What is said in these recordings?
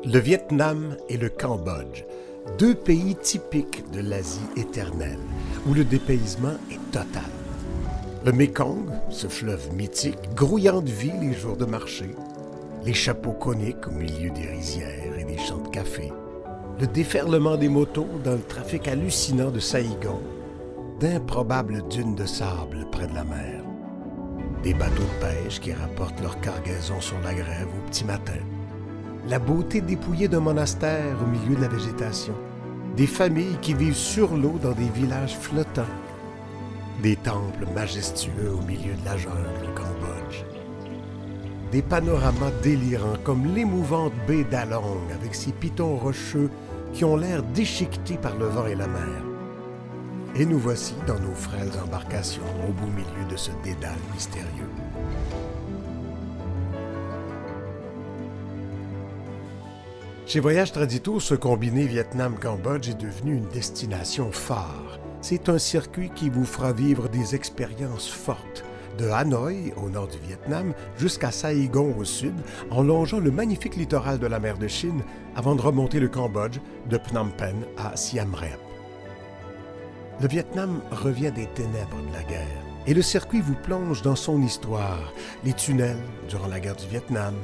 Le Vietnam et le Cambodge, deux pays typiques de l'Asie éternelle, où le dépaysement est total. Le Mékong, ce fleuve mythique, grouillant de vie les jours de marché, les chapeaux coniques au milieu des rizières et des champs de café, le déferlement des motos dans le trafic hallucinant de Saïgon, d'improbables dunes de sable près de la mer, des bateaux de pêche qui rapportent leur cargaison sur la grève au petit matin, la beauté dépouillée d'un monastère au milieu de la végétation, des familles qui vivent sur l'eau dans des villages flottants, des temples majestueux au milieu de la jungle au Cambodge, des panoramas délirants comme l'émouvante baie d'Along avec ses pitons rocheux qui ont l'air déchiquetés par le vent et la mer. Et nous voici dans nos frêles embarcations au beau milieu de ce dédale mystérieux. Chez Voyage Traditour, ce combiné Vietnam-Cambodge est devenu une destination phare. C'est un circuit qui vous fera vivre des expériences fortes, de Hanoï, au nord du Vietnam, jusqu'à Saïgon, au sud, en longeant le magnifique littoral de la mer de Chine, avant de remonter le Cambodge, de Phnom Penh à Siem Reap. Le Vietnam revient des ténèbres de la guerre, et le circuit vous plonge dans son histoire, les tunnels durant la guerre du Vietnam,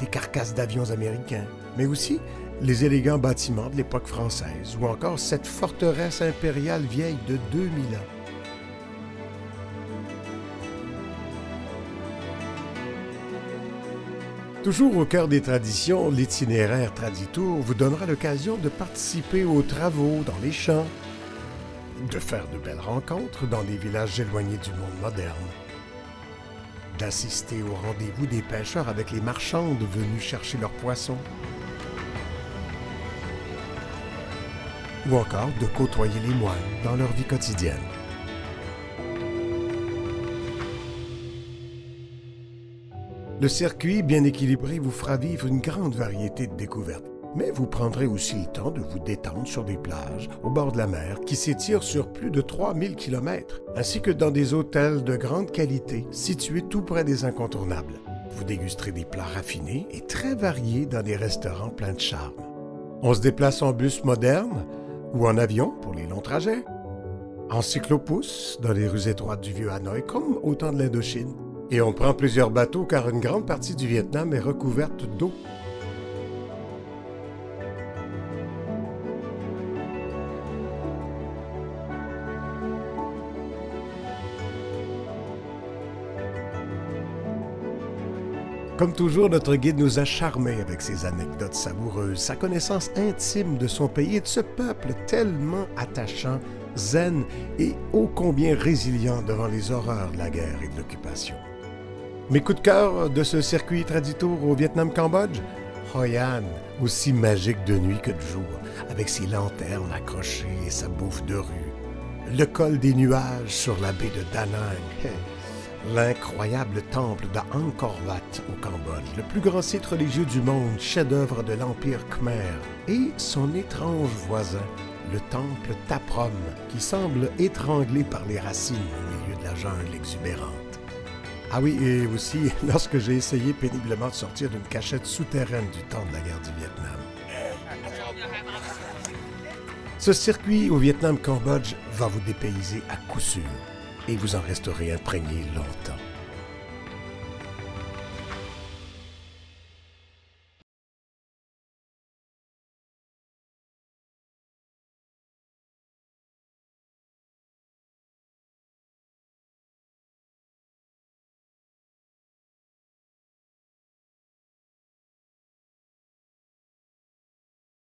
les carcasses d'avions américains, mais aussi les élégants bâtiments de l'époque française, ou encore cette forteresse impériale vieille de 2000 ans. Toujours au cœur des traditions, l'itinéraire Traditour vous donnera l'occasion de participer aux travaux dans les champs, de faire de belles rencontres dans des villages éloignés du monde moderne, d'assister au rendez-vous des pêcheurs avec les marchandes venues chercher leurs poissons, ou encore de côtoyer les moines dans leur vie quotidienne. Le circuit bien équilibré vous fera vivre une grande variété de découvertes, mais vous prendrez aussi le temps de vous détendre sur des plages au bord de la mer qui s'étirent sur plus de 3000 km, ainsi que dans des hôtels de grande qualité situés tout près des incontournables. Vous dégusterez des plats raffinés et très variés dans des restaurants pleins de charme. On se déplace en bus moderne ou en avion pour les longs trajets, en cyclopousse dans les rues étroites du vieux Hanoï comme au temps de l'Indochine. Et on prend plusieurs bateaux car une grande partie du Vietnam est recouverte d'eau. Comme toujours, notre guide nous a charmés avec ses anecdotes savoureuses, sa connaissance intime de son pays et de ce peuple tellement attachant, zen et ô combien résilient devant les horreurs de la guerre et de l'occupation. Mes coups de cœur de ce circuit Traditour au Vietnam-Cambodge? Hoi An, aussi magique de nuit que de jour, avec ses lanternes accrochées et sa bouffe de rue. Le col des nuages sur la baie de Da Nang. L'incroyable temple d'Angkor Wat au Cambodge, le plus grand site religieux du monde, chef-d'œuvre de l'Empire Khmer, et son étrange voisin, le temple Taprom, qui semble étranglé par les racines au milieu de la jungle exubérante. Ah oui, et aussi lorsque j'ai essayé péniblement de sortir d'une cachette souterraine du temps de la guerre du Vietnam. Ce circuit au Vietnam-Cambodge va vous dépayser à coup sûr, et vous en resterez imprégné longtemps.